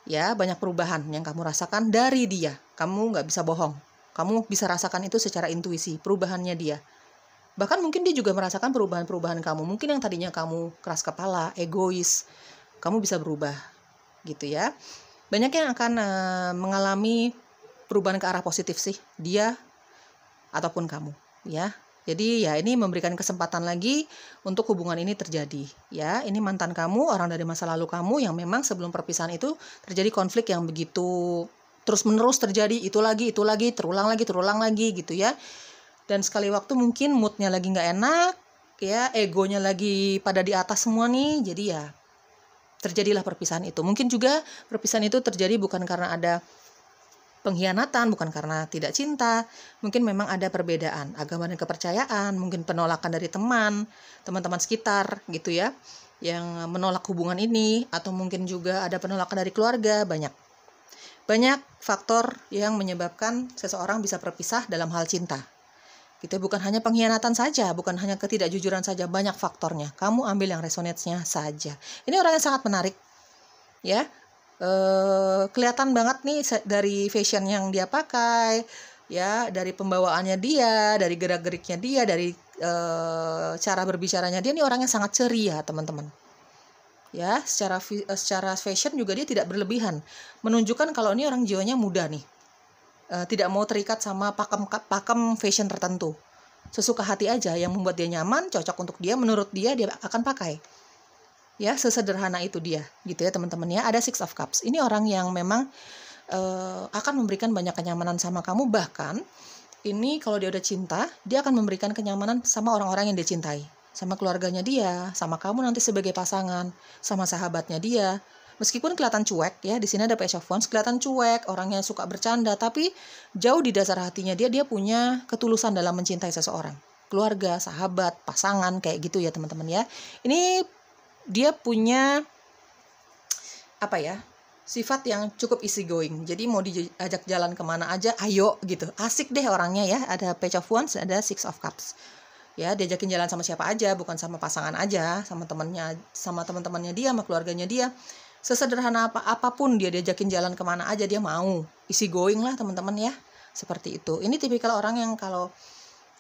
Ya, banyak perubahan yang kamu rasakan dari dia. Kamu nggak bisa bohong. Kamu bisa rasakan itu secara intuisi, perubahannya dia. Bahkan mungkin dia juga merasakan perubahan-perubahan kamu. Mungkin yang tadinya kamu keras kepala, egois, kamu bisa berubah. Gitu ya. Banyak yang akan mengalami perubahan ke arah positif sih, dia ataupun kamu, ya. Jadi ya ini memberikan kesempatan lagi untuk hubungan ini terjadi, ya. Ini mantan kamu, orang dari masa lalu kamu yang memang sebelum perpisahan itu terjadi konflik yang begitu terus-menerus terjadi, itu lagi, terulang lagi gitu ya. Dan sekali waktu mungkin moodnya lagi nggak enak, ya, egonya lagi pada di atas semua nih, jadi ya terjadilah perpisahan itu. Mungkin juga perpisahan itu terjadi bukan karena ada pengkhianatan, bukan karena tidak cinta, mungkin memang ada perbedaan agama dan kepercayaan, mungkin penolakan dari teman-teman sekitar gitu ya, yang menolak hubungan ini, atau mungkin juga ada penolakan dari keluarga. Banyak faktor yang menyebabkan seseorang bisa berpisah dalam hal cinta. Gitu, bukan hanya pengkhianatan saja, bukan hanya ketidakjujuran saja, banyak faktornya. Kamu ambil yang resonate-nya saja. Ini orang yang sangat menarik, ya. Kelihatan banget nih dari fashion yang dia pakai, ya, dari pembawaannya dia, dari gerak-geriknya dia, dari cara berbicaranya dia. Ini orang yang sangat ceria, teman-teman. Ya, secara fashion juga dia tidak berlebihan, menunjukkan kalau ini orang jiwanya muda nih. Tidak mau terikat sama pakem fashion tertentu. Sesuka hati aja, yang membuat dia nyaman, cocok untuk dia, menurut dia akan pakai. Ya, sesederhana itu dia, gitu ya teman-teman ya. Ada Six of Cups. Ini orang yang memang akan memberikan banyak kenyamanan sama kamu. Bahkan ini kalau dia udah cinta, dia akan memberikan kenyamanan sama orang-orang yang dia cintai, sama keluarganya dia, sama kamu nanti sebagai pasangan, sama sahabatnya dia. Meskipun kelihatan cuek ya, di sini ada Page of Wands, kelihatan cuek, orangnya suka bercanda, tapi jauh di dasar hatinya dia punya ketulusan dalam mencintai seseorang. Keluarga, sahabat, pasangan, kayak gitu ya teman-teman ya. Ini dia punya sifat yang cukup easy going. Jadi mau diajak jalan kemana aja, ayo gitu. Asik deh orangnya ya. Ada Page of Wands, ada Six of Cups. Ya, diajakin jalan sama siapa aja, bukan sama pasangan aja, sama teman-temannya dia, sama keluarganya dia. Sesederhana apapun dia diajakin jalan kemana aja dia mau. Easy going lah teman-teman ya. Seperti itu. Ini tipikal orang yang kalau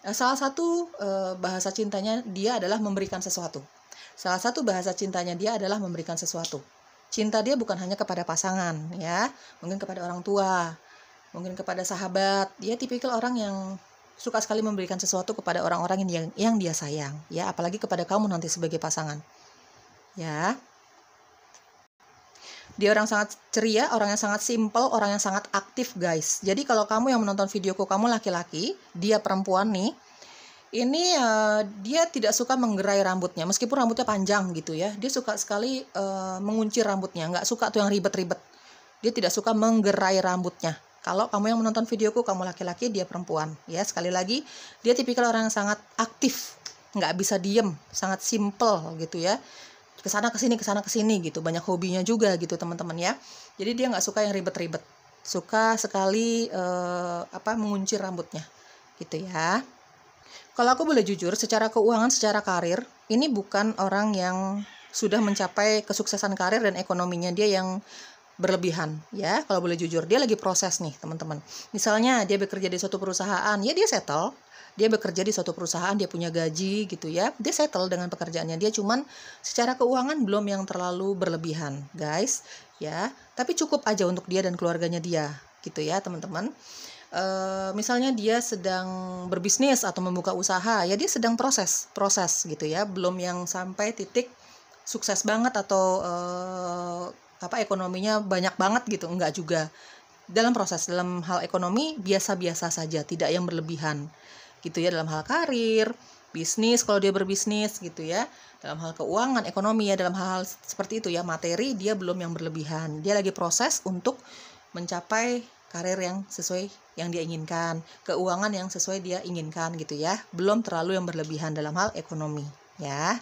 salah satu bahasa cintanya dia adalah memberikan sesuatu. Salah satu bahasa cintanya dia adalah memberikan sesuatu. Cinta dia bukan hanya kepada pasangan ya, mungkin kepada orang tua, mungkin kepada sahabat. Dia tipikal orang yang suka sekali memberikan sesuatu kepada orang-orang yang dia sayang ya, apalagi kepada kamu nanti sebagai pasangan. Ya. Dia orang sangat ceria, orang yang sangat simple, orang yang sangat aktif guys. Jadi kalau kamu yang menonton videoku, kamu laki-laki, dia perempuan nih, ini dia tidak suka menggerai rambutnya, meskipun rambutnya panjang gitu ya. Dia suka sekali menguncir rambutnya, nggak suka tuh yang ribet-ribet. Dia tidak suka menggerai rambutnya. Kalau kamu yang menonton videoku, kamu laki-laki, dia perempuan. Ya, sekali lagi, dia tipikal orang yang sangat aktif, nggak bisa diem, sangat simple gitu ya. Kesana kesini gitu, banyak hobinya juga gitu teman-teman ya. Jadi dia nggak suka yang ribet-ribet, suka sekali menguncir rambutnya gitu ya. Kalau aku boleh jujur, secara keuangan, secara karir, ini bukan orang yang sudah mencapai kesuksesan karir dan ekonominya dia yang berlebihan ya. Kalau boleh jujur, dia lagi proses nih teman-teman. Misalnya dia bekerja di suatu perusahaan, ya dia settle. Dia bekerja di suatu perusahaan, dia punya gaji gitu ya. Dia settle dengan pekerjaannya dia, cuman secara keuangan belum yang terlalu berlebihan, guys. Ya, tapi cukup aja untuk dia dan keluarganya dia, gitu ya, teman-teman. Misalnya dia sedang berbisnis atau membuka usaha, ya dia sedang proses gitu ya. Belum yang sampai titik sukses banget atau ekonominya banyak banget gitu, enggak juga. dalam hal ekonomi biasa-biasa saja, tidak yang berlebihan gitu ya. Dalam hal karir, bisnis kalau dia berbisnis gitu ya, dalam hal keuangan, ekonomi ya, dalam hal seperti itu ya, materi dia belum yang berlebihan. Dia lagi proses untuk mencapai karir yang sesuai yang dia inginkan, keuangan yang sesuai dia inginkan gitu ya. Belum terlalu yang berlebihan dalam hal ekonomi ya.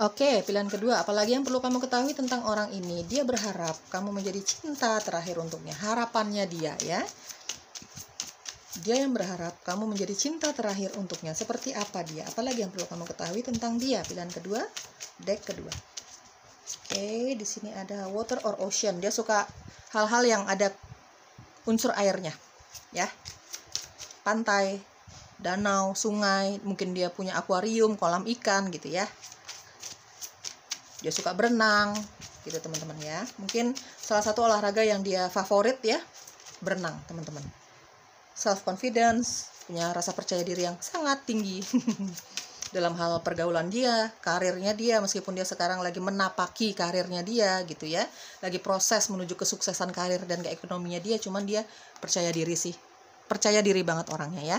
Oke, pilihan kedua, apalagi yang perlu kamu ketahui tentang orang ini? Dia berharap kamu menjadi cinta terakhir untuknya. Harapannya dia ya. Dia yang berharap kamu menjadi cinta terakhir untuknya. Seperti apa dia? Apalagi yang perlu kamu ketahui tentang dia? Pilihan kedua, deck kedua. Oke, di sini ada water or ocean. Dia suka hal-hal yang ada unsur airnya, ya. Pantai, danau, sungai, mungkin dia punya akuarium, kolam ikan gitu ya. Dia suka berenang gitu teman-teman ya. Mungkin salah satu olahraga yang dia favorit ya, berenang teman-teman. Self confidence, punya rasa percaya diri yang sangat tinggi dalam hal pergaulan dia, karirnya dia, meskipun dia sekarang lagi menapaki karirnya dia gitu ya, lagi proses menuju kesuksesan karir dan keekonominya dia, cuman dia percaya diri sih, percaya diri banget orangnya ya.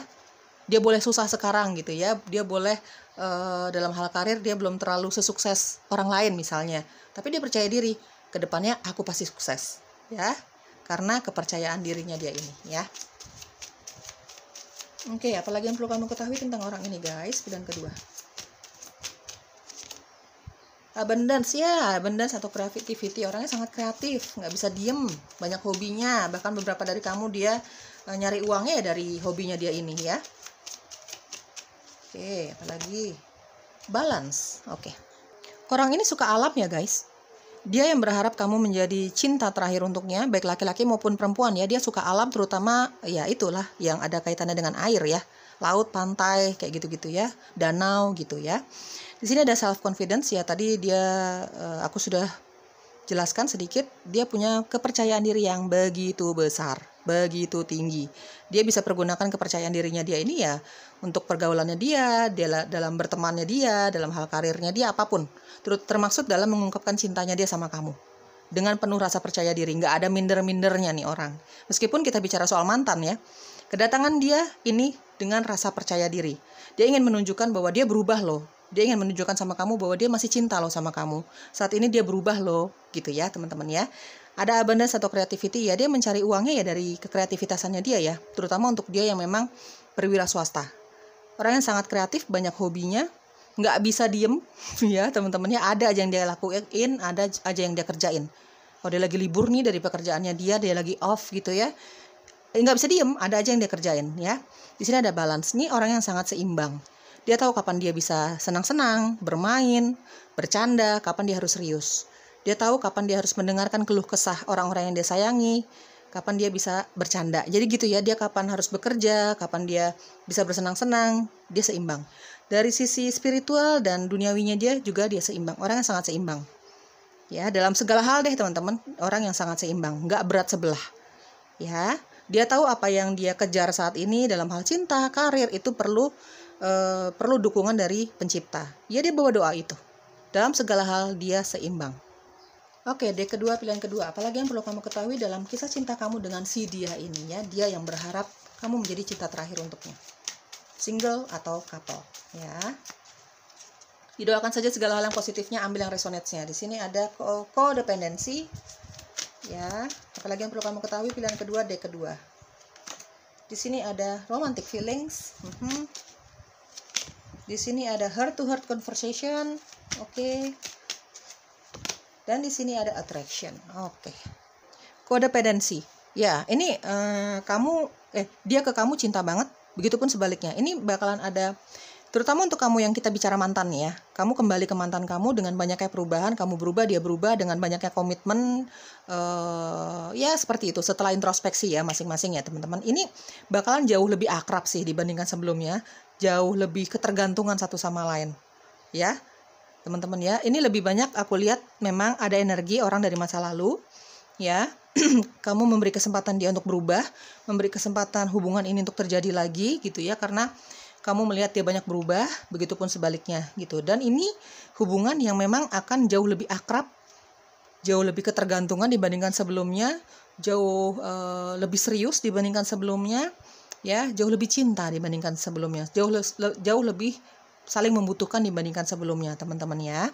Dia boleh susah sekarang gitu ya, dia boleh dalam hal karir dia belum terlalu sesukses orang lain misalnya, tapi dia percaya diri, kedepannya aku pasti sukses ya, karena kepercayaan dirinya dia ini ya. Oke, apalagi yang perlu kamu ketahui tentang orang ini guys? Pilihan kedua, abundance ya, abundance atau creativity. Orangnya sangat kreatif, nggak bisa diem, banyak hobinya, bahkan beberapa dari kamu dia nyari uangnya ya dari hobinya dia ini ya. Oke, apalagi balance. Oke, orang ini suka alam ya guys. Dia yang berharap kamu menjadi cinta terakhir untuknya, baik laki-laki maupun perempuan ya. Dia suka alam, terutama ya itulah yang ada kaitannya dengan air ya, laut, pantai kayak gitu-gitu ya, danau gitu ya. Di sini ada self confidence ya. Tadi dia aku sudah jelaskan sedikit. Dia punya kepercayaan diri yang begitu besar, begitu tinggi. Dia bisa pergunakan kepercayaan dirinya dia ini ya untuk pergaulannya dia dalam bertemannya dia, dalam hal karirnya dia, apapun. Termaksud dalam mengungkapkan cintanya dia sama kamu. Dengan penuh rasa percaya diri, nggak ada minder-mindernya nih orang. Meskipun kita bicara soal mantan ya, kedatangan dia ini dengan rasa percaya diri. Dia ingin menunjukkan bahwa dia berubah loh. Dia ingin menunjukkan sama kamu bahwa dia masih cinta loh sama kamu. Saat ini dia berubah loh, gitu ya teman-teman ya. Ada abundance atau creativity ya, dia mencari uangnya ya dari kekreativitasannya dia ya. Terutama untuk dia yang memang perwira swasta. Orang yang sangat kreatif, banyak hobinya, nggak bisa diem ya teman-temannya. Ada aja yang dia lakuin, ada aja yang dia kerjain. Kalau dia lagi libur nih dari pekerjaannya dia lagi off gitu ya, nggak bisa diem, ada aja yang dia kerjain ya. Di sini ada balance. Nih orang yang sangat seimbang. Dia tahu kapan dia bisa senang-senang, bermain, bercanda, kapan dia harus serius. Dia tahu kapan dia harus mendengarkan keluh kesah orang-orang yang dia sayangi, kapan dia bisa bercanda. Jadi gitu ya, dia kapan harus bekerja, kapan dia bisa bersenang-senang, dia seimbang. Dari sisi spiritual dan duniawinya dia juga dia seimbang. Orang yang sangat seimbang. Ya, dalam segala hal deh teman-teman, orang yang sangat seimbang, nggak berat sebelah. Ya, dia tahu apa yang dia kejar saat ini dalam hal cinta, karir itu perlu dukungan dari pencipta. Ya, dia bawa doa itu. Dalam segala hal dia seimbang. Oke, deck kedua, pilihan kedua. Apalagi yang perlu kamu ketahui dalam kisah cinta kamu dengan si dia ini ya. Dia yang berharap kamu menjadi cinta terakhir untuknya. Single atau couple ya. Didoakan saja segala hal yang positifnya, ambil yang resonate-nya. Di sini ada codependency ya. Apalagi yang perlu kamu ketahui pilihan kedua, deck kedua. Di sini ada romantic feelings. Di sini ada heart to heart conversation. Oke. Dan di sini ada attraction. Oke. Codependency. Ya, ini dia ke kamu cinta banget, begitupun sebaliknya. Ini bakalan ada, terutama untuk kamu yang kita bicara mantan ya. Kamu kembali ke mantan kamu dengan banyaknya perubahan, kamu berubah, dia berubah dengan banyaknya komitmen. Ya seperti itu, setelah introspeksi ya masing-masing ya teman-teman. Ini bakalan jauh lebih akrab sih dibandingkan sebelumnya. Jauh lebih ketergantungan satu sama lain. Ya, teman-teman ya. Ini lebih banyak aku lihat memang ada energi orang dari masa lalu. Ya, kamu memberi kesempatan dia untuk berubah, memberi kesempatan hubungan ini untuk terjadi lagi gitu ya, karena kamu melihat dia banyak berubah, begitupun sebaliknya gitu. Dan ini hubungan yang memang akan jauh lebih akrab, jauh lebih ketergantungan dibandingkan sebelumnya, jauh lebih serius dibandingkan sebelumnya, ya, jauh lebih cinta dibandingkan sebelumnya, jauh lebih saling membutuhkan dibandingkan sebelumnya, teman-teman ya.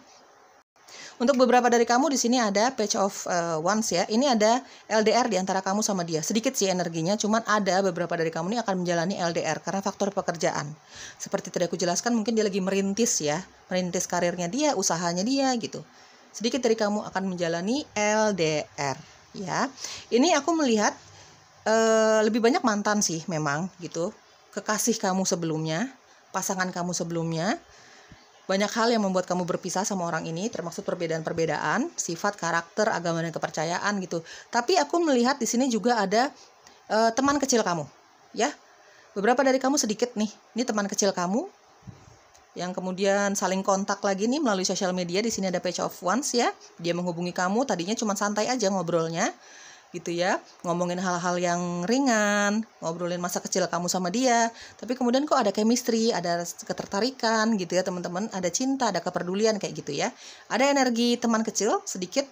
Untuk beberapa dari kamu di sini ada Page of Wands ya. Ini ada LDR di antara kamu sama dia. Sedikit sih energinya, cuman ada beberapa dari kamu ini akan menjalani LDR karena faktor pekerjaan. Seperti tadi aku jelaskan, mungkin dia lagi merintis ya, merintis karirnya dia, usahanya dia gitu. Sedikit dari kamu akan menjalani LDR ya. Ini aku melihat lebih banyak mantan sih memang gitu. Kekasih kamu sebelumnya, pasangan kamu sebelumnya. Banyak hal yang membuat kamu berpisah sama orang ini, termasuk perbedaan-perbedaan, sifat, karakter, agama, dan kepercayaan gitu. Tapi aku melihat di sini juga ada teman kecil kamu, ya. Beberapa dari kamu sedikit nih, ini teman kecil kamu yang kemudian saling kontak lagi nih melalui sosial media. Di sini ada Page of Wands ya. Dia menghubungi kamu, tadinya cuma santai aja ngobrolnya, gitu ya, ngomongin hal-hal yang ringan, ngobrolin masa kecil kamu sama dia, tapi kemudian kok ada chemistry, ada ketertarikan gitu ya teman-teman, ada cinta, ada kepedulian kayak gitu ya, ada energi teman kecil sedikit.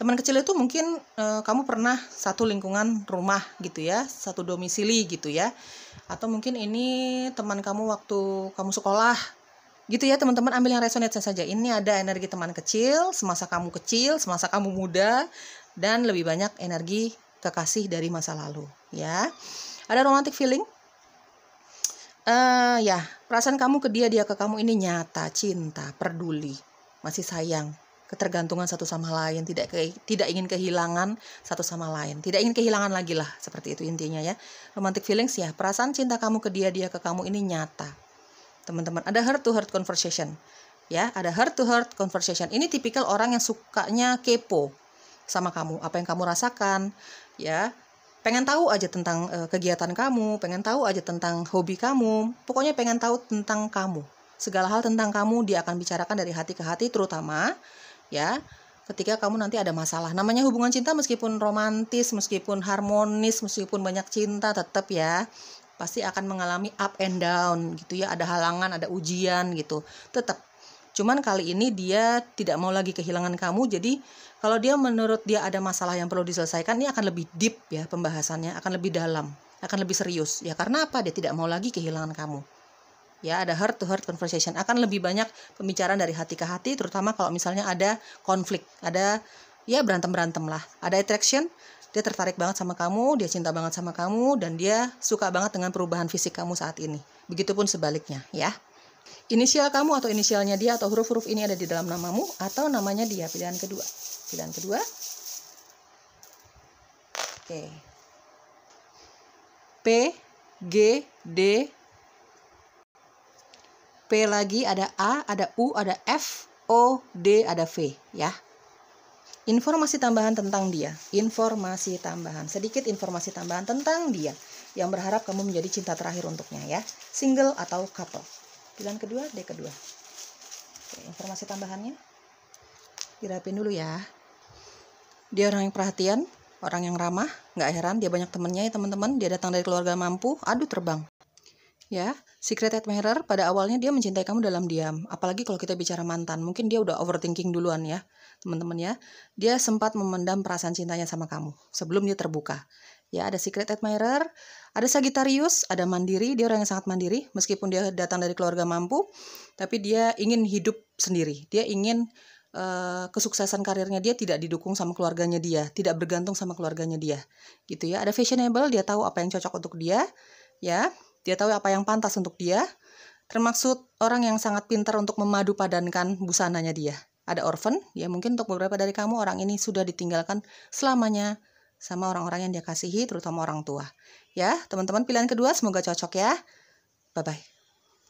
Teman kecil itu mungkin kamu pernah satu lingkungan rumah gitu ya, satu domisili gitu ya, atau mungkin ini teman kamu waktu kamu sekolah gitu ya teman-teman. Ambil yang resonate saja. Ini ada energi teman kecil, semasa kamu kecil, semasa kamu muda, dan lebih banyak energi kekasih dari masa lalu ya. Ada romantic feeling ya, perasaan kamu ke dia, dia ke kamu ini nyata, cinta, peduli, masih sayang, ketergantungan satu sama lain, tidak ingin kehilangan satu sama lain, tidak ingin kehilangan lagi lah, seperti itu intinya ya. Romantic feelings ya, perasaan cinta kamu ke dia, dia ke kamu ini nyata teman-teman. Ada heart to heart conversation ya, ada heart to heart conversation. Ini tipikal orang yang sukanya kepo sama kamu, apa yang kamu rasakan ya, pengen tahu aja tentang kegiatan kamu, pengen tahu aja tentang hobi kamu, pokoknya pengen tahu tentang kamu, segala hal tentang kamu dia akan bicarakan dari hati ke hati, terutama ya ketika kamu nanti ada masalah. Namanya hubungan cinta, meskipun romantis, meskipun harmonis, meskipun banyak cinta, tetap ya pasti akan mengalami up and down gitu ya, ada halangan, ada ujian gitu, tetap. Cuman kali ini dia tidak mau lagi kehilangan kamu, jadi kalau dia menurut dia ada masalah yang perlu diselesaikan, ini akan lebih deep ya pembahasannya, akan lebih dalam, akan lebih serius ya. Karena apa? Dia tidak mau lagi kehilangan kamu ya. Ada heart to heart conversation, akan lebih banyak pembicaraan dari hati ke hati, terutama kalau misalnya ada konflik, ada ya berantem lah, ada attraction, dia tertarik banget sama kamu, dia cinta banget sama kamu, dan dia suka banget dengan perubahan fisik kamu saat ini. Begitupun sebaliknya ya. Inisial kamu atau inisialnya dia, atau huruf-huruf ini ada di dalam namamu atau namanya dia. Pilihan kedua. Oke. P, G, D, P lagi, ada A, ada U, ada F, O, D, ada V ya. Informasi tambahan tentang dia, informasi tambahan, sedikit informasi tambahan tentang dia yang berharap kamu menjadi cinta terakhir untuknya ya, single atau couple. Pilihan kedua, D kedua. Oke, informasi tambahannya dirapin dulu ya. Dia orang yang perhatian, orang yang ramah, nggak heran dia banyak temennya ya teman-teman. Dia datang dari keluarga mampu, aduh terbang. Ya, secret admirer, pada awalnya dia mencintai kamu dalam diam. Apalagi kalau kita bicara mantan, mungkin dia udah overthinking duluan ya, teman-teman ya. Dia sempat memendam perasaan cintanya sama kamu sebelum dia terbuka. Ya, ada secret admirer, ada Sagittarius, ada mandiri, dia orang yang sangat mandiri. Meskipun dia datang dari keluarga mampu, tapi dia ingin hidup sendiri. Dia ingin kesuksesan karirnya dia tidak didukung sama keluarganya dia, tidak bergantung sama keluarganya dia, gitu ya. Ada fashionable, dia tahu apa yang cocok untuk dia, ya. Dia tahu apa yang pantas untuk dia. Termaksud orang yang sangat pintar untuk memadu padankan busananya dia. Ada orphan, ya mungkin untuk beberapa dari kamu orang ini sudah ditinggalkan selamanya sama orang-orang yang dia kasihi, terutama orang tua. Ya, teman-teman, pilihan kedua semoga cocok ya. Bye-bye.